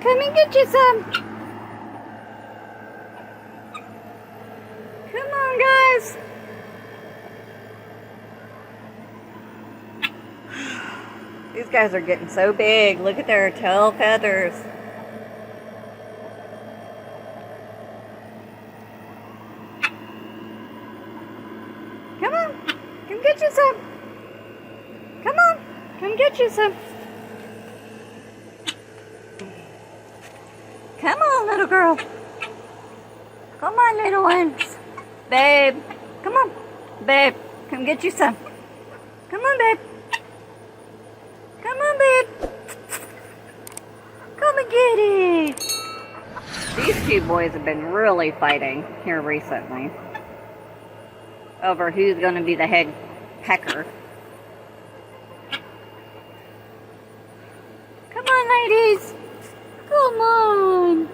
come and get you some. Come on, guys. These guys are getting so big. Look at their tail feathers. Come on, come get you some. Come on, come get you some. Come on, little girl. Come on, little ones. Babe, come on. Babe, come get you some. Come on, babe. Come on, babe. Come and get it. These two boys have been really fighting here recently over who's going to be the head pecker. Come on, ladies. Come on.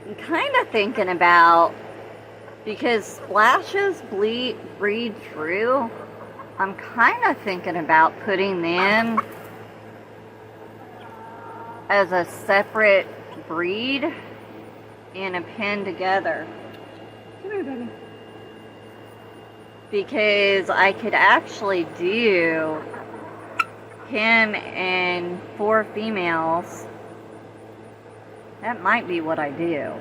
I'm kind of thinking about, because splashes breed through, I'm kind of thinking about putting them as a separate breed in a pen together. Come here, baby. Because I could actually do him and 4 females. That might be what I do.